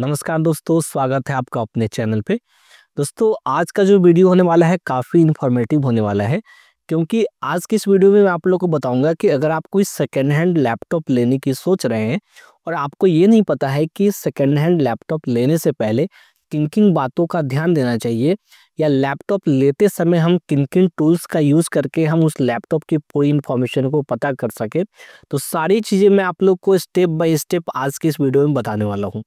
नमस्कार दोस्तों, स्वागत है आपका अपने चैनल पे। दोस्तों, आज का जो वीडियो होने वाला है काफ़ी इन्फॉर्मेटिव होने वाला है, क्योंकि आज की इस वीडियो में मैं आप लोगों को बताऊंगा कि अगर आप कोई सेकेंड हैंड लैपटॉप लेने की सोच रहे हैं और आपको ये नहीं पता है कि सेकेंड हैंड लैपटॉप लेने से पहले किन किन बातों का ध्यान देना चाहिए, या लैपटॉप लेते समय हम किन किन टूल्स का यूज़ करके हम उस लैपटॉप की पूरी इन्फॉर्मेशन को पता कर सके, तो सारी चीज़ें मैं आप लोग को स्टेप बाय स्टेप आज की इस वीडियो में बताने वाला हूँ।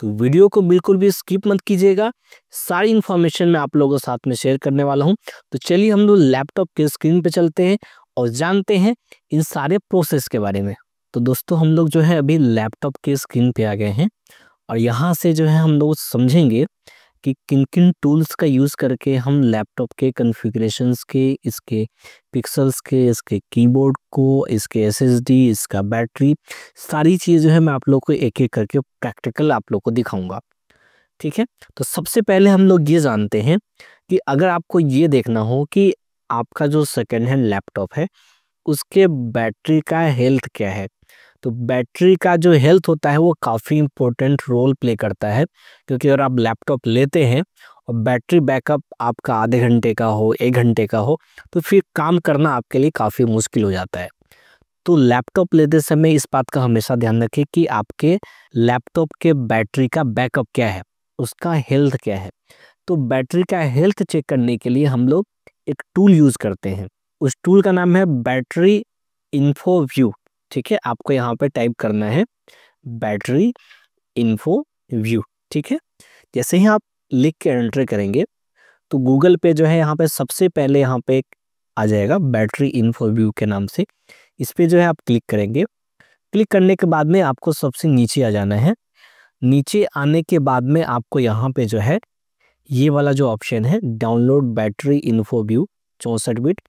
तो वीडियो को बिल्कुल भी स्किप मत कीजिएगा, सारी इन्फॉर्मेशन मैं आप लोगों के साथ में शेयर करने वाला हूं। तो चलिए हम लोग लैपटॉप के स्क्रीन पे चलते हैं और जानते हैं इन सारे प्रोसेस के बारे में। तो दोस्तों, हम लोग जो है अभी लैपटॉप के स्क्रीन पे आ गए हैं और यहाँ से जो है हम लोग समझेंगे कि किन-किन टूल्स का यूज़ करके हम लैपटॉप के कॉन्फ़िगरेशंस के, इसके पिक्सेल्स के, इसके कीबोर्ड को, इसके एसएसडी, इसका बैटरी, सारी चीज़ जो है मैं आप लोग को एक-एक करके प्रैक्टिकल आप लोग को दिखाऊँगा। ठीक है? तो सबसे पहले हम लोग ये जानते हैं कि अगर आपको ये देखना हो कि आपका जो सेकंड हैंड लैपटॉप है, उसके बैटरी का हेल्थ क्या है? तो बैटरी का जो हेल्थ होता है वो काफ़ी इम्पोर्टेंट रोल प्ले करता है, क्योंकि अगर आप लैपटॉप लेते हैं और बैटरी बैकअप आपका आधे घंटे का हो, 1 घंटे का हो, तो फिर काम करना आपके लिए काफ़ी मुश्किल हो जाता है। तो लैपटॉप लेते समय इस बात का हमेशा ध्यान रखें कि आपके लैपटॉप के बैटरी का बैकअप क्या है, उसका हेल्थ क्या है। तो बैटरी का हेल्थ चेक करने के लिए हम लोग एक टूल यूज़ करते हैं। उस टूल का नाम है बैटरी इन्फो व्यू। ठीक है, आपको यहाँ पे टाइप करना है बैटरी इन्फो व्यू। ठीक है, जैसे ही आप लिख के एंटर करेंगे तो गूगल पे जो है यहाँ पे सबसे पहले यहाँ पे एक आ जाएगा बैटरी इन्फो व्यू के नाम से। इस पे जो है आप क्लिक करेंगे। क्लिक करने के बाद में आपको सबसे नीचे आ जाना है। नीचे आने के बाद में आपको यहाँ पे जो है ये वाला जो ऑप्शन है download battery info view 64 bit,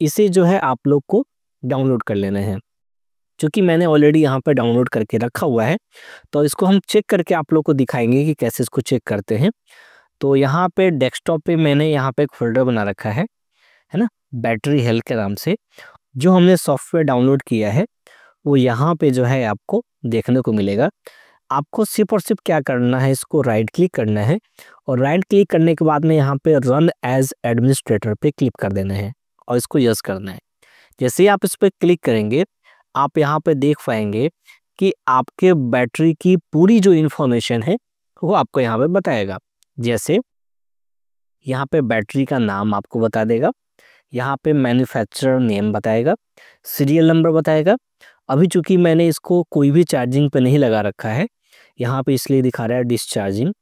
इसे जो है आप लोग को डाउनलोड कर लेना है। क्योंकि मैंने ऑलरेडी यहाँ पे डाउनलोड करके रखा हुआ है, तो इसको हम चेक करके आप लोग को दिखाएंगे कि कैसे इसको चेक करते हैं। तो यहाँ पे डेस्कटॉप पे मैंने यहाँ पे एक फोल्डर बना रखा है ना, बैटरी हेल्थ के नाम से। जो हमने सॉफ्टवेयर डाउनलोड किया है वो यहाँ पे जो है आपको देखने को मिलेगा। आपको सिर्फ और सिर्फ क्या करना है, इसको राइट क्लिक करना है और राइट क्लिक करने के बाद में यहाँ पे रन एज एडमिनिस्ट्रेटर पे क्लिक कर देना है और इसको यस करना है। जैसे ही आप इस पर क्लिक करेंगे, आप यहाँ पे देख पाएंगे कि आपके बैटरी की पूरी जो इन्फॉर्मेशन है वो आपको यहाँ पे बताएगा। जैसे यहाँ पे बैटरी का नाम आपको बता देगा, यहाँ पे मैन्युफैक्चरर नेम बताएगा, सीरियल नंबर बताएगा। अभी चूंकि मैंने इसको कोई भी चार्जिंग पे नहीं लगा रखा है, यहाँ पे इसलिए दिखा रहा है डिस्चार्जिंग।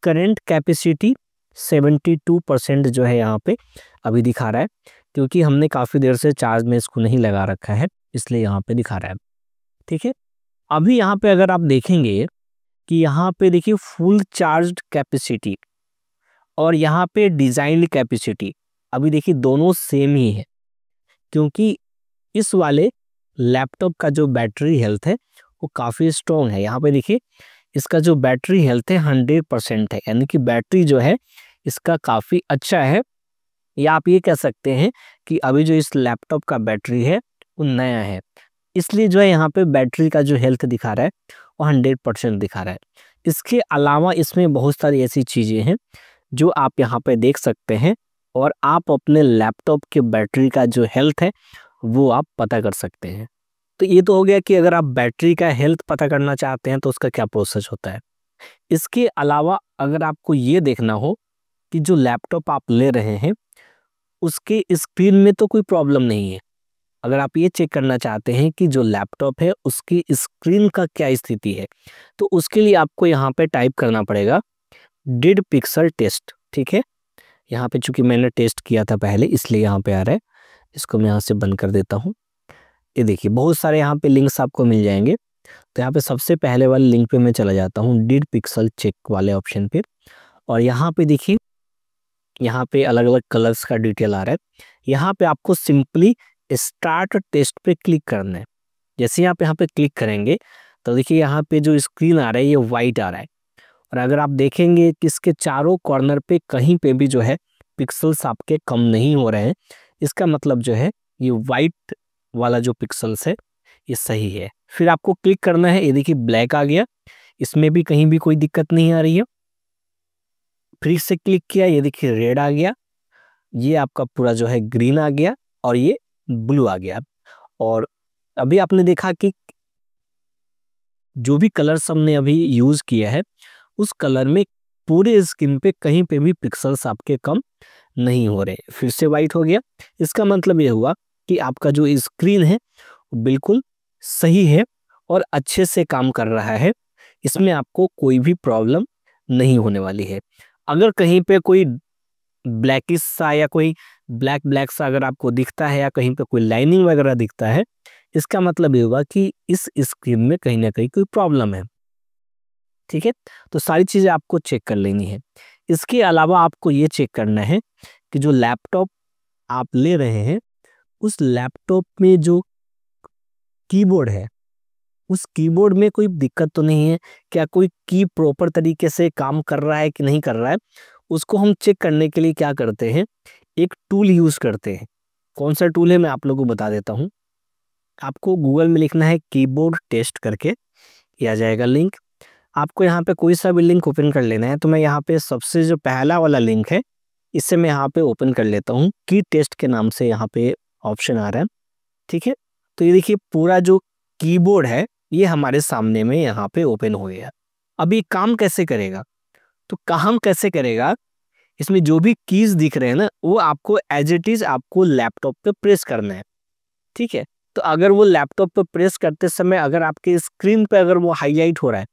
करंट कैपेसिटी 72% जो है यहाँ पे अभी दिखा रहा है, क्योंकि हमने काफ़ी देर से चार्ज में इसको नहीं लगा रखा है, इसलिए यहाँ पे दिखा रहा है। ठीक है, अभी यहाँ पे अगर आप देखेंगे कि यहाँ पे देखिए फुल चार्ज कैपेसिटी और यहाँ पे डिज़ाइन कैपेसिटी, अभी देखिए दोनों सेम ही है, क्योंकि इस वाले लैपटॉप का जो बैटरी हेल्थ है वो काफ़ी स्ट्रॉन्ग है। यहाँ पे देखिए इसका जो बैटरी हेल्थ है 100% है, यानी कि बैटरी जो है इसका काफ़ी अच्छा है। या आप ये कह सकते हैं कि अभी जो इस लैपटॉप का बैटरी है वो नया है, इसलिए जो है यहाँ पे बैटरी का जो हेल्थ दिखा रहा है वो 100% दिखा रहा है। इसके अलावा इसमें बहुत सारी ऐसी चीज़ें हैं जो आप यहाँ पे देख सकते हैं और आप अपने लैपटॉप के बैटरी का जो हेल्थ है वो आप पता कर सकते हैं। तो ये तो हो गया कि अगर आप बैटरी का हेल्थ पता करना चाहते हैं तो उसका क्या प्रोसेस होता है। इसके अलावा अगर आपको ये देखना हो कि जो लैपटॉप आप ले रहे हैं उसके स्क्रीन में तो कोई प्रॉब्लम नहीं है, अगर आप ये चेक करना चाहते हैं कि जो लैपटॉप है उसकी स्क्रीन का क्या स्थिति है, तो उसके लिए आपको यहाँ पे टाइप करना पड़ेगा डिड पिक्सल टेस्ट। ठीक है, यहाँ पे चूंकि मैंने टेस्ट किया था पहले इसलिए यहाँ पे आ रहा है। इसको मैं यहाँ से बंद कर देता हूँ। ये देखिए बहुत सारे यहाँ पे लिंक्स आपको मिल जाएंगे। तो यहाँ पे सबसे पहले वाले लिंक पे मैं चला जाता हूँ, डिड पिक्सल चेक वाले ऑप्शन पे, और यहाँ पे देखिए यहाँ पे अलग अलग कलर्स का डिटेल आ रहा है। यहाँ पे आपको सिंपली स्टार्ट टेस्ट पे क्लिक करना है। जैसे ही आप यहाँ पे क्लिक करेंगे तो देखिए यहाँ पे जो स्क्रीन आ रहा है ये वाइट आ रहा है, और अगर आप देखेंगे कि इसके चारों कॉर्नर पे कहीं पे भी जो है पिक्सल्स आपके कम नहीं हो रहे हैं, इसका मतलब जो है ये वाइट वाला जो पिक्सल्स है ये सही है। फिर आपको क्लिक करना है, ये देखिए ब्लैक आ गया, इसमें भी कहीं भी कोई दिक्कत नहीं आ रही है। फिर से क्लिक किया, ये देखिए रेड आ गया, ये आपका पूरा जो है ग्रीन आ गया और ये ब्लू आ गया। और अभी आपने देखा कि जो भी कलर्स हमने अभी यूज किया है उस कलर में पूरे स्क्रीन पे कहीं पे भी पिक्सल्स आपके कम नहीं हो रहे। फिर से वाइट हो गया, इसका मतलब ये हुआ कि आपका जो स्क्रीन है वो बिल्कुल सही है और अच्छे से काम कर रहा है, इसमें आपको कोई भी प्रॉब्लम नहीं होने वाली है। अगर कहीं पे कोई ब्लैकिश सा या कोई ब्लैक ब्लैक सा अगर आपको दिखता है या कहीं पे कोई लाइनिंग वगैरह दिखता है, इसका मतलब ये हुआ कि इस स्क्रीन में कहीं ना कहीं कोई प्रॉब्लम है। ठीक है, तो सारी चीजें आपको चेक कर लेनी है। इसके अलावा आपको ये चेक करना है कि जो लैपटॉप आप ले रहे हैं उस लैपटॉप में जो कीबोर्ड है उस कीबोर्ड में कोई दिक्कत तो नहीं है, क्या कोई की प्रॉपर तरीके से काम कर रहा है कि नहीं कर रहा है। उसको हम चेक करने के लिए क्या करते हैं, एक टूल यूज करते हैं। कौन सा टूल है मैं आप लोगों को बता देता हूँ। आपको गूगल में लिखना है कीबोर्ड टेस्ट करके, ये आ जाएगा लिंक। आपको यहाँ पे कोई सा भी लिंक ओपन कर लेना है। तो मैं यहाँ पे सबसे जो पहला वाला लिंक है इससे मैं यहाँ पे ओपन कर लेता हूँ, की टेस्ट के नाम से यहाँ पे ऑप्शन आ रहा है। ठीक है, तो ये देखिए पूरा जो कीबोर्ड है ये हमारे सामने में यहाँ पे ओपन हो गया। अभी काम कैसे करेगा, तो काम कैसे करेगा, इसमें जो भी कीज दिख रहे हैं ना वो आपको एज इट इज आपको लैपटॉप पे प्रेस करना है। ठीक है, तो अगर वो लैपटॉप पे प्रेस करते समय अगर आपके स्क्रीन पे अगर वो हाईलाइट हो रहा है,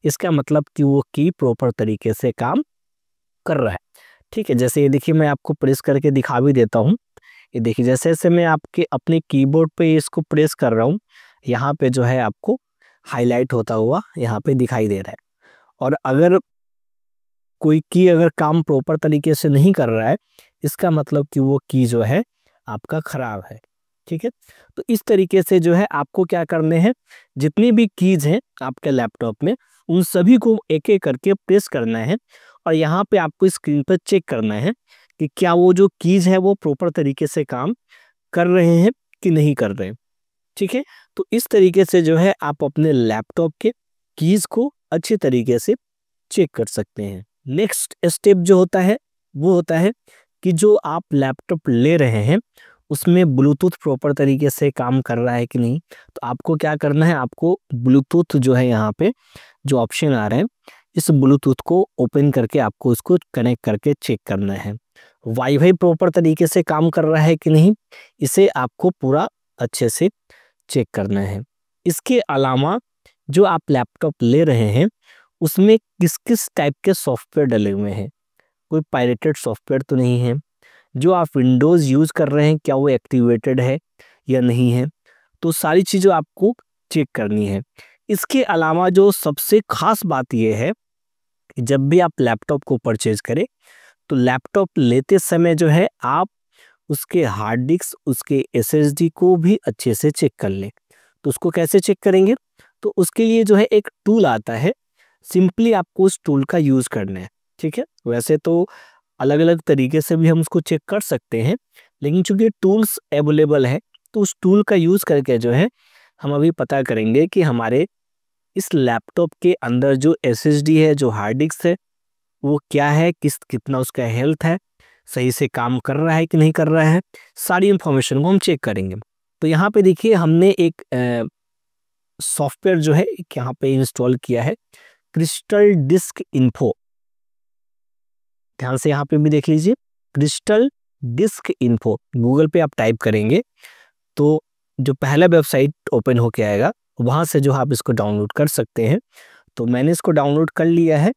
इसका मतलब कि वो की प्रॉपर तरीके से काम कर रहा है। ठीक है, जैसे ये देखिए मैं आपको प्रेस करके दिखा भी देता हूँ। ये देखिए जैसे जैसे मैं आपके अपने कीबोर्ड पे इसको प्रेस कर रहा हूँ, यहाँ पे जो है आपको हाईलाइट होता हुआ यहाँ पे दिखाई दे रहा है। और अगर कोई की अगर काम प्रॉपर तरीके से नहीं कर रहा है, इसका मतलब कि वो की जो है आपका खराब है। ठीक है, तो इस तरीके से जो है आपको क्या करने हैं, जितनी भी कीज हैं आपके लैपटॉप में उन सभी को एक एक करके प्रेस करना है और यहाँ पे आपको स्क्रीन पर चेक करना है कि क्या वो जो कीज है वो प्रॉपर तरीके से काम कर रहे हैं कि नहीं कर रहे हैं। ठीक है, तो इस तरीके से जो है आप अपने लैपटॉप के कीज को अच्छे तरीके से चेक कर सकते हैं। नेक्स्ट स्टेप जो होता है वो होता है कि जो आप लैपटॉप ले रहे हैं उसमें ब्लूटूथ प्रॉपर तरीके से काम कर रहा है कि नहीं। तो आपको क्या करना है, आपको ब्लूटूथ जो है यहाँ पे जो ऑप्शन आ रहे हैं इस ब्लूटूथ को ओपन करके आपको उसको कनेक्ट करके चेक करना है। वाईफाई प्रॉपर तरीके से काम कर रहा है कि नहीं, इसे आपको पूरा अच्छे से चेक करना है। इसके अलावा जो आप लैपटॉप ले रहे हैं उसमें किस किस टाइप के सॉफ्टवेयर डले हुए हैं, कोई पायरेटेड सॉफ्टवेयर तो नहीं है, जो आप विंडोज़ यूज़ कर रहे हैं क्या वो एक्टिवेटेड है या नहीं है, तो सारी चीज़ें आपको चेक करनी है। इसके अलावा जो सबसे खास बात यह है कि जब भी आप लैपटॉप को परचेज करें तो लैपटॉप लेते समय जो है आप उसके हार्ड डिस्क उसके एसएसडी को भी अच्छे से चेक कर लें। तो उसको कैसे चेक करेंगे, तो उसके लिए जो है एक टूल आता है, सिंपली आपको उस टूल का यूज़ करना है। ठीक है, वैसे तो अलग अलग तरीके से भी हम उसको चेक कर सकते हैं, लेकिन चूंकि टूल्स अवेलेबल है तो उस टूल का यूज़ करके जो है हम अभी पता करेंगे कि हमारे इस लैपटॉप के अंदर जो एसएसडी है जो हार्ड डिस्क है वो क्या है, कितना उसका हेल्थ है, सही से काम कर रहा है कि नहीं कर रहा है, सारी इंफॉर्मेशन को हम चेक करेंगे। तो यहाँ पे देखिए हमने एक सॉफ्टवेयर जो है एक यहाँ पे इंस्टॉल किया है, क्रिस्टल डिस्क इन्फो। ध्यान से यहाँ पे भी देख लीजिए, क्रिस्टल डिस्क इन्फो गूगल पे आप टाइप करेंगे तो जो पहला वेबसाइट ओपन होके आएगा वहां से जो आप इसको डाउनलोड कर सकते हैं। तो मैंने इसको डाउनलोड कर लिया है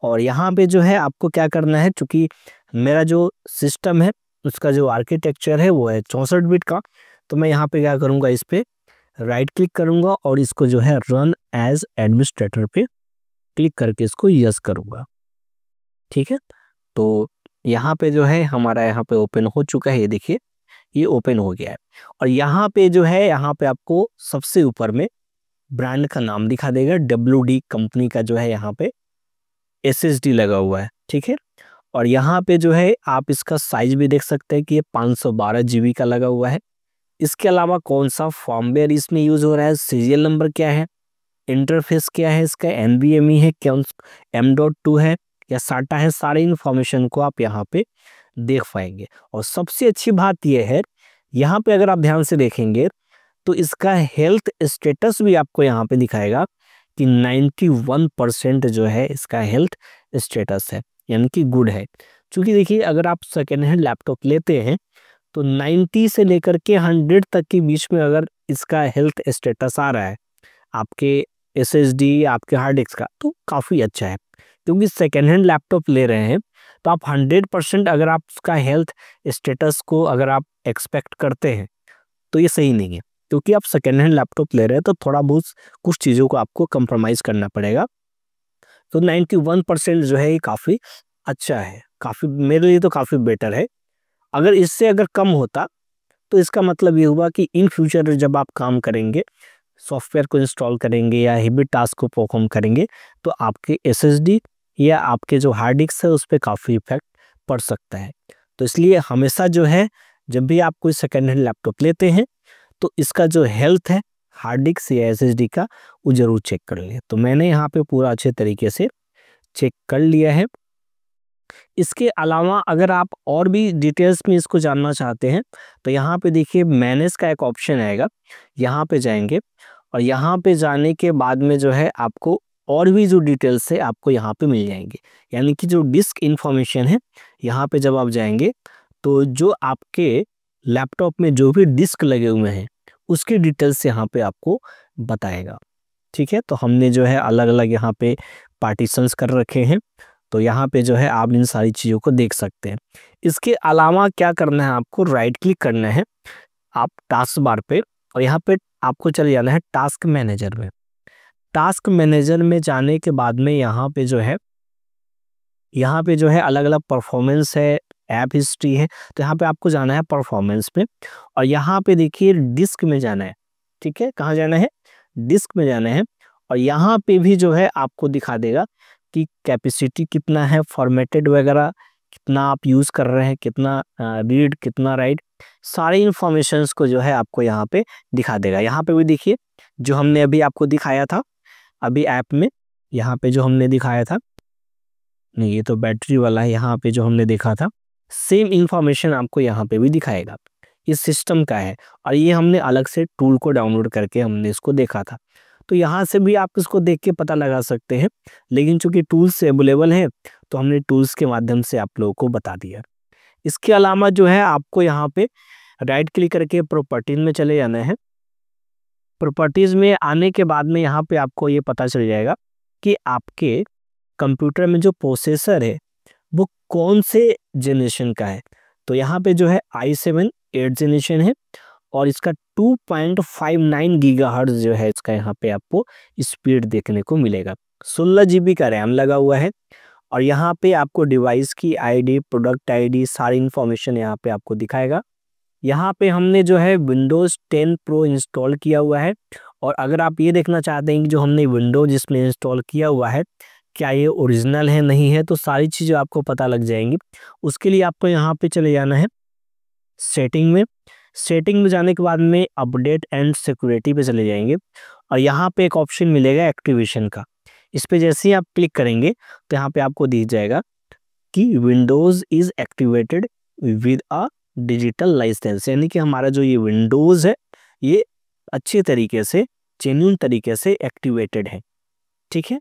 और यहाँ पे जो है आपको क्या करना है, चूंकि मेरा जो सिस्टम है उसका जो आर्किटेक्चर है वो है 64 बिट का, तो मैं यहाँ पे क्या करूँगा, इस पे राइट क्लिक करूँगा और इसको जो है रन एज एडमिनिस्ट्रेटर पे क्लिक करके इसको यस करूँगा। ठीक है, तो यहाँ पे जो है हमारा यहाँ पे ओपन हो चुका है, ये देखिए ये ओपन हो गया है। और यहाँ पे जो है यहाँ पे आपको सबसे ऊपर में ब्रांड का नाम दिखा देगा, WD कंपनी का जो है यहाँ पे एसएसडी लगा हुआ है। ठीक है, और यहाँ पे जो है आप इसका साइज भी देख सकते हैं कि ये 512 GB का लगा हुआ है। इसके अलावा कौन सा फर्मवेयर इसमें यूज हो रहा है, सीरियल नंबर क्या है, इंटरफेस क्या है इसका, NVMe है क्या, M.2 है या SATA है, सारी इन्फॉर्मेशन को आप यहाँ पे देख पाएंगे। और सबसे अच्छी बात यह है, यहाँ पे अगर आप ध्यान से देखेंगे तो इसका हेल्थ स्टेटस भी आपको यहाँ पे दिखाएगा कि 91% जो है इसका हेल्थ स्टेटस है, यानी कि गुड है। क्योंकि देखिए अगर आप सेकेंड हैंड लैपटॉप लेते हैं तो 90 से लेकर के 100 तक के बीच में अगर इसका हेल्थ स्टेटस आ रहा है आपके SSD आपके हार्ड डिस्क का, तो काफ़ी अच्छा है। क्योंकि सेकेंड हैंड लैपटॉप ले रहे हैं तो आप 100% अगर आप उसका हेल्थ स्टेटस को अगर आप एक्सपेक्ट करते हैं तो ये सही नहीं है। क्योंकि आप सेकेंड हैंड लैपटॉप ले रहे हैं तो थोड़ा बहुत कुछ चीज़ों को आपको कंप्रोमाइज़ करना पड़ेगा। तो 91% जो है ये काफ़ी अच्छा है, काफ़ी मेरे लिए तो काफ़ी बेटर है। अगर इससे अगर कम होता तो इसका मतलब ये हुआ कि इन फ्यूचर जब आप काम करेंगे, सॉफ्टवेयर को इंस्टॉल करेंगे या हेवी टास्क को परफॉर्म करेंगे तो आपके SSD या आपके जो हार्ड डिस्क है उस पर काफ़ी इफेक्ट पड़ सकता है। तो इसलिए हमेशा जो है जब भी आप कोई सेकेंड हैंड लैपटॉप लेते हैं तो इसका जो हेल्थ है हार्ड डिस्क या SSD का वो जरूर चेक कर लें। तो मैंने यहाँ पे पूरा अच्छे तरीके से चेक कर लिया है। इसके अलावा अगर आप और भी डिटेल्स में इसको जानना चाहते हैं तो यहाँ पे देखिए मैनेज का एक ऑप्शन आएगा, यहाँ पे जाएंगे और यहाँ पे जाने के बाद में जो है आपको और भी जो डिटेल्स है आपको यहाँ पे मिल जाएंगे। यानी कि जो डिस्क इंफॉर्मेशन है यहाँ पे जब आप जाएंगे तो जो आपके लैपटॉप में जो भी डिस्क लगे हुए हैं उसकी डिटेल्स यहाँ पे आपको बताएगा। ठीक है, तो हमने जो है अलग अलग यहाँ पे पार्टीशंस कर रखे हैं, तो यहाँ पे जो है आप इन सारी चीज़ों को देख सकते हैं। इसके अलावा क्या करना है, आपको राइट क्लिक करना है आप टास्क बार पे और यहाँ पे आपको चले जाना है टास्क मैनेजर में। टास्क मैनेजर में जाने के बाद में यहाँ पे जो है अलग अलग परफॉर्मेंस है, ऐप हिस्ट्री है, तो यहाँ पे आपको जाना है परफॉर्मेंस में और यहाँ पे देखिए डिस्क में जाना है। ठीक है, कहाँ जाना है, डिस्क में जाना है और यहाँ पे भी जो है आपको दिखा देगा कि कैपेसिटी कितना है, फॉर्मेटेड वगैरह कितना आप यूज़ कर रहे हैं, कितना रीड कितना राइट, सारी इन्फॉर्मेशंस को जो है आपको यहाँ पे दिखा देगा। यहाँ पे भी देखिए जो हमने अभी आपको दिखाया था अभी ऐप में, यहाँ पे जो हमने दिखाया था, नहीं ये तो बैटरी वाला है, यहाँ पे जो हमने देखा था सेम इंफॉर्मेशन आपको यहाँ पे भी दिखाएगा। इस सिस्टम का है और ये हमने अलग से टूल को डाउनलोड करके हमने इसको देखा था, तो यहाँ से भी आप इसको देख के पता लगा सकते हैं, लेकिन चूंकि टूल्स अवेलेबल हैं तो हमने टूल्स के माध्यम से आप लोगों को बता दिया। इसके अलावा जो है आपको यहाँ पे राइट क्लिक करके प्रॉपर्टीज में चले जाना है। प्रॉपर्टीज में आने के बाद में यहाँ पे आपको ये पता चल जाएगा कि आपके कंप्यूटर में जो प्रोसेसर है वो कौन से जनरेशन का है। तो यहाँ पे जो है i7 8th जनरेशन है और इसका 2.59 गीगाहर्ट्ज़ जो है इसका यहाँ पे आपको स्पीड देखने को मिलेगा। 16 GB का रैम लगा हुआ है और यहाँ पे आपको डिवाइस की ID, प्रोडक्ट ID, सारी इन्फॉर्मेशन यहाँ पे आपको दिखाएगा। यहाँ पे हमने जो है विंडोज़ 10 प्रो इंस्टॉल किया हुआ है और अगर आप ये देखना चाहते हैं कि जो हमने विंडोज़ इसमें इंस्टॉल किया हुआ है क्या ये ओरिजिनल है नहीं है, तो सारी चीज़ें आपको पता लग जाएंगी। उसके लिए आपको यहाँ पे चले जाना है सेटिंग में। सेटिंग में जाने के बाद में अपडेट एंड सिक्योरिटी पे चले जाएंगे और यहाँ पे एक ऑप्शन मिलेगा एक्टिवेशन का। इस पे जैसे ही आप क्लिक करेंगे तो यहाँ पे आपको दिख जाएगा कि Windows is activated with a digital licence, यानी कि हमारा जो ये विंडोज़ है ये अच्छे तरीके से जेन्युइन तरीके से एक्टिवेटेड है। ठीक है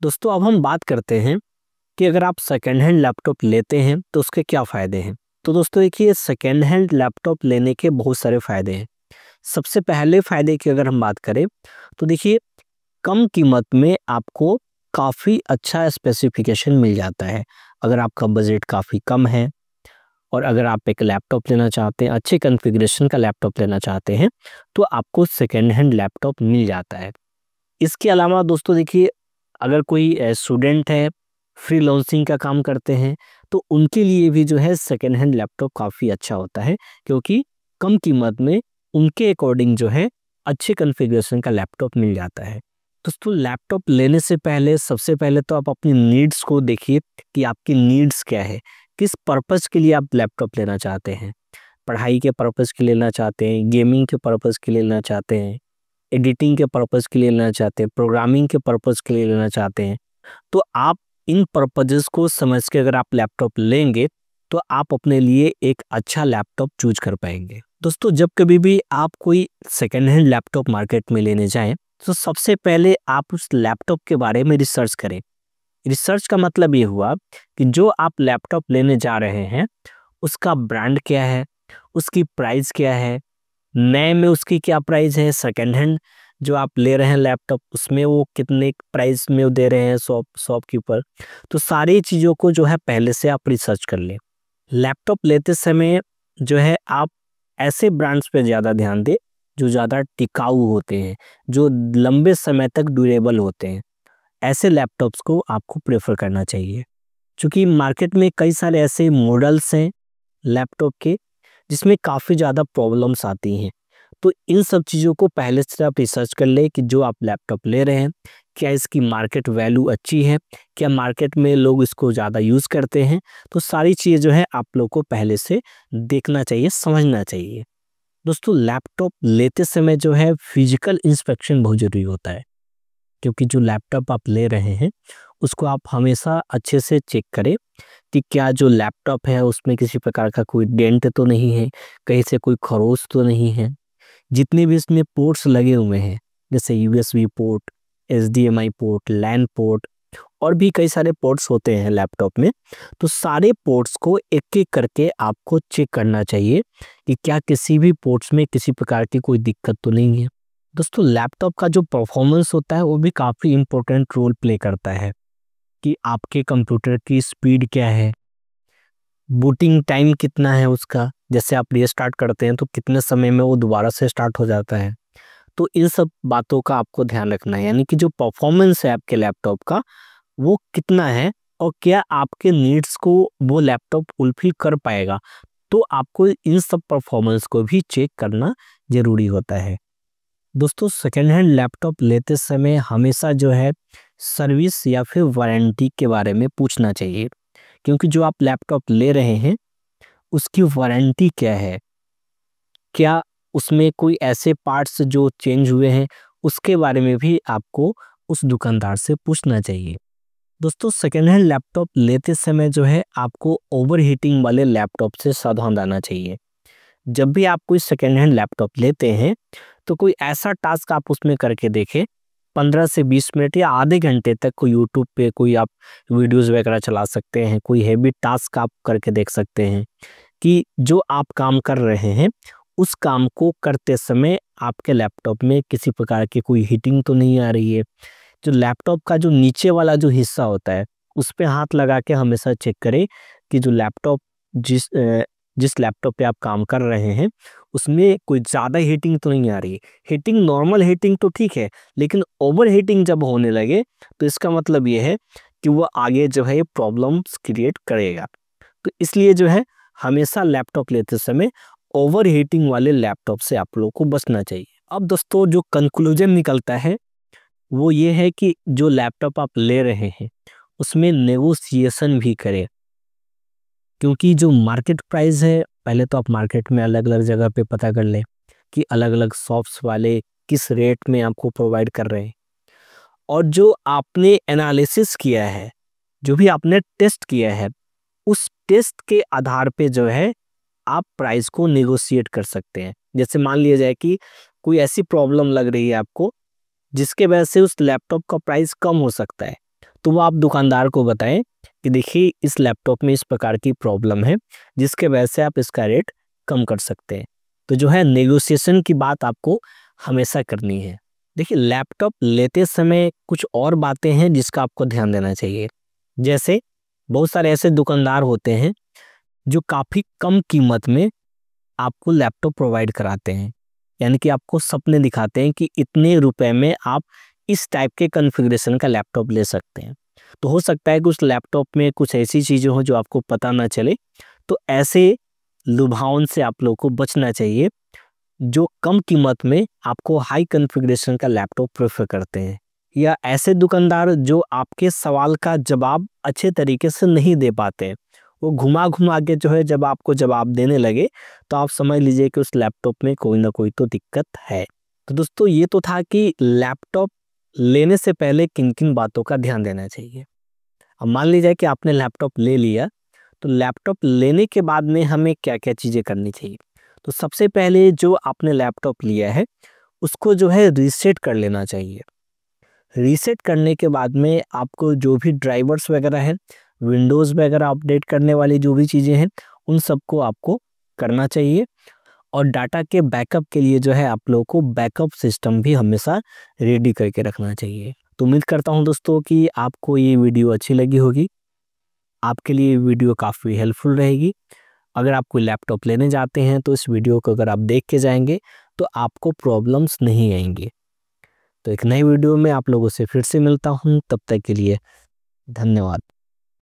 दोस्तों, अब हम बात करते हैं कि अगर आप सेकेंड हैंड लैपटॉप लेते हैं तो उसके क्या फ़ायदे हैं। तो दोस्तों देखिए सेकेंड हैंड लैपटॉप लेने के बहुत सारे फ़ायदे हैं। सबसे पहले फ़ायदे की अगर हम बात करें तो देखिए कम कीमत में आपको काफ़ी अच्छा स्पेसिफिकेशन मिल जाता है। अगर आपका बजट काफ़ी कम है और अगर आप एक लैपटॉप लेना चाहते हैं, अच्छे कॉन्फ़िगरेशन का लैपटॉप लेना चाहते हैं, तो आपको सेकेंड हैंड लैपटॉप मिल जाता है। इसके अलावा दोस्तों देखिए अगर कोई स्टूडेंट है, फ्रीलांसिंग का काम करते हैं, तो उनके लिए भी जो है सेकेंड हैंड लैपटॉप काफ़ी अच्छा होता है, क्योंकि कम कीमत में उनके अकॉर्डिंग जो है अच्छे कॉन्फ़िगरेशन का लैपटॉप मिल जाता है। दोस्तों लैपटॉप लेने से पहले सबसे पहले तो आप अपनी नीड्स को देखिए कि आपकी नीड्स क्या है, किस पर्पज़ के लिए आप लैपटॉप लेना चाहते हैं। पढ़ाई के पर्पज़ के लिए लेना चाहते हैं, गेमिंग के पर्पज़ के लिए लेना चाहते हैं, एडिटिंग के पर्पज़ के लिए लेना चाहते हैं, प्रोग्रामिंग के पर्पज़ के लिए लेना चाहते हैं, तो आप इन पर्पजेस को समझ के अगर आप लैपटॉप लेंगे तो आप अपने लिए एक अच्छा लैपटॉप चूज कर पाएंगे। दोस्तों, जब कभी भी आप कोई सेकेंड हैंड लैपटॉप मार्केट में लेने जाएं तो सबसे पहले आप उस लैपटॉप के बारे में रिसर्च करें। रिसर्च का मतलब ये हुआ कि जो आप लैपटॉप लेने जा रहे हैं उसका ब्रांड क्या है, उसकी प्राइस क्या है, नए में उसकी क्या प्राइस है, सेकेंड हैंड जो आप ले रहे हैं लैपटॉप उसमें वो कितने प्राइस में वो दे रहे हैं शॉपकीपर। तो सारी चीज़ों को जो है पहले से आप रिसर्च कर लें। लैपटॉप लेते समय जो है आप ऐसे ब्रांड्स पे ज़्यादा ध्यान दें जो ज़्यादा टिकाऊ होते हैं, जो लंबे समय तक ड्यूरेबल होते हैं। ऐसे लैपटॉप्स को आपको प्रेफर करना चाहिए, क्योंकि मार्केट में कई सारे ऐसे मॉडल्स हैं लैपटॉप के जिसमें काफ़ी ज़्यादा प्रॉब्लम्स आती हैं। तो इन सब चीज़ों को पहले से आप रिसर्च कर ले कि जो आप लैपटॉप ले रहे हैं क्या इसकी मार्केट वैल्यू अच्छी है, क्या मार्केट में लोग इसको ज़्यादा यूज़ करते हैं। तो सारी चीज़ें जो है आप लोग को पहले से देखना चाहिए, समझना चाहिए। दोस्तों, लैपटॉप लेते समय जो है फिजिकल इंस्पेक्शन बहुत ज़रूरी होता है, क्योंकि जो लैपटॉप आप ले रहे हैं उसको आप हमेशा अच्छे से चेक करें कि क्या जो लैपटॉप है उसमें किसी प्रकार का कोई डेंट तो नहीं है, कहीं से कोई खरोच तो नहीं है। जितने भी इसमें पोर्ट्स लगे हुए हैं जैसे USB port, HDMI port, LAN port और भी कई सारे पोर्ट्स होते हैं लैपटॉप में, तो सारे पोर्ट्स को एक एक करके आपको चेक करना चाहिए कि क्या किसी भी पोर्ट्स में किसी प्रकार की कोई दिक्कत तो नहीं है। दोस्तों, लैपटॉप का जो परफॉर्मेंस होता है वो भी काफ़ी इम्पोर्टेंट रोल प्ले करता है कि आपके कंप्यूटर की स्पीड क्या है, बूटिंग टाइम कितना है उसका, जैसे आप रीस्टार्ट करते हैं तो कितने समय में वो दोबारा से स्टार्ट हो जाता है। तो इन सब बातों का आपको ध्यान रखना है, यानी कि जो परफॉर्मेंस है आपके लैपटॉप का वो कितना है और क्या आपके नीड्स को वो लैपटॉप फुलफिल कर पाएगा। तो आपको इन सब परफॉर्मेंस को भी चेक करना ज़रूरी होता है। दोस्तों, सेकेंड हैंड लैपटॉप लेते समय हमेशा जो है सर्विस या फिर वारंटी के बारे में पूछना चाहिए, क्योंकि जो आप लैपटॉप ले रहे हैं उसकी वारंटी क्या है, क्या उसमें कोई ऐसे पार्ट्स जो चेंज हुए हैं उसके बारे में भी आपको उस दुकानदार से पूछना चाहिए। दोस्तों, सेकेंड हैंड लैपटॉप लेते समय जो है आपको ओवर हीटिंग वाले लैपटॉप से सावधान रहना चाहिए। जब भी आप कोई सेकेंड हैंड लैपटॉप लेते हैं तो कोई ऐसा टास्क आप उसमें करके देखें, 15 से 20 मिनट या आधे घंटे तक कोई यूट्यूब पे कोई आप वीडियोस वगैरह चला सकते हैं, कोई हैवी टास्क आप करके देख सकते हैं कि जो आप काम कर रहे हैं उस काम को करते समय आपके लैपटॉप में किसी प्रकार की कोई हीटिंग तो नहीं आ रही है। जो लैपटॉप का जो नीचे वाला जो हिस्सा होता है उस पे हाथ लगा के हमेशा चेक करें कि जो लैपटॉप जिस लैपटॉप पे आप काम कर रहे हैं उसमें कोई ज़्यादा हीटिंग तो नहीं आ रही है। हीटिंग, नॉर्मल हीटिंग तो ठीक है, लेकिन ओवर हीटिंग जब होने लगे तो इसका मतलब ये है कि वो आगे जो है ये प्रॉब्लम्स क्रिएट करेगा। तो इसलिए जो है हमेशा लैपटॉप लेते समय ओवर हीटिंग वाले लैपटॉप से आप लोगों को बचना चाहिए। अब दोस्तों, जो कंक्लूजन निकलता है वो ये है कि जो लैपटॉप आप ले रहे हैं उसमें नेगोशिएशन भी करें, क्योंकि जो मार्केट प्राइस है पहले तो आप मार्केट में अलग अलग जगह पे पता कर लें कि अलग अलग शॉप्स वाले किस रेट में आपको प्रोवाइड कर रहे हैं, और जो आपने एनालिसिस किया है, जो भी आपने टेस्ट किया है उस टेस्ट के आधार पे जो है आप प्राइस को नेगोशिएट कर सकते हैं। जैसे मान लिया जाए कि कोई ऐसी प्रॉब्लम लग रही है आपको जिसके वजह से उस लैपटॉप का प्राइस कम हो सकता है, तो वो आप दुकानदार को बताएं कि देखिए इस लैपटॉप में इस प्रकार की प्रॉब्लम है जिसके वजह से आप इसका रेट कम कर सकते हैं। तो जो है नेगोशिएशन की बात आपको हमेशा करनी है। देखिए, लैपटॉप लेते समय कुछ और बातें हैं जिसका आपको ध्यान देना चाहिए। जैसे बहुत सारे ऐसे दुकानदार होते हैं जो काफ़ी कम कीमत में आपको लैपटॉप प्रोवाइड कराते हैं, यानी कि आपको सपने दिखाते हैं कि इतने रुपए में आप इस टाइप के कॉन्फ़िगरेशन का लैपटॉप ले सकते हैं। तो हो सकता है कि उस लैपटॉप में कुछ ऐसी चीज़ें हो जो आपको पता ना चले। तो ऐसे लुभावन से आप लोग को बचना चाहिए जो कम कीमत में आपको हाई कॉन्फ़िगरेशन का लैपटॉप प्रेफर करते हैं, या ऐसे दुकानदार जो आपके सवाल का जवाब अच्छे तरीके से नहीं दे पाते हैं। वो घुमा घुमा के जो है जब आपको जवाब देने लगे तो आप समझ लीजिए कि उस लैपटॉप में कोई ना कोई तो दिक्कत है। तो दोस्तों ये तो था कि लैपटॉप लेने से पहले किन किन बातों का ध्यान देना चाहिए। अब मान लीजिए कि आपने लैपटॉप ले लिया, तो लैपटॉप लेने के बाद में हमें क्या-क्या चीज़ें करनी चाहिए। तो सबसे पहले जो आपने लैपटॉप लिया है, उसको जो है रीसेट कर लेना चाहिए। रीसेट करने के बाद में आपको जो भी ड्राइवर्स वगैरह हैं, विंडोज़ वगैरह अपडेट करने वाली जो भी चीज़ें हैं, उन सबको आपको करना चाहिए। और डाटा के बैकअप के लिए जो है आप लोगों को बैकअप सिस्टम भी हमेशा रेडी करके रखना चाहिए। तो उम्मीद करता हूँ दोस्तों कि आपको ये वीडियो अच्छी लगी होगी। आपके लिए ये वीडियो काफ़ी हेल्पफुल रहेगी। अगर आप कोई लैपटॉप लेने जाते हैं तो इस वीडियो को अगर आप देख के जाएँगे तो आपको प्रॉब्लम्स नहीं आएँगी। तो एक नई वीडियो में आप लोगों से फिर से मिलता हूँ, तब तक के लिए धन्यवाद।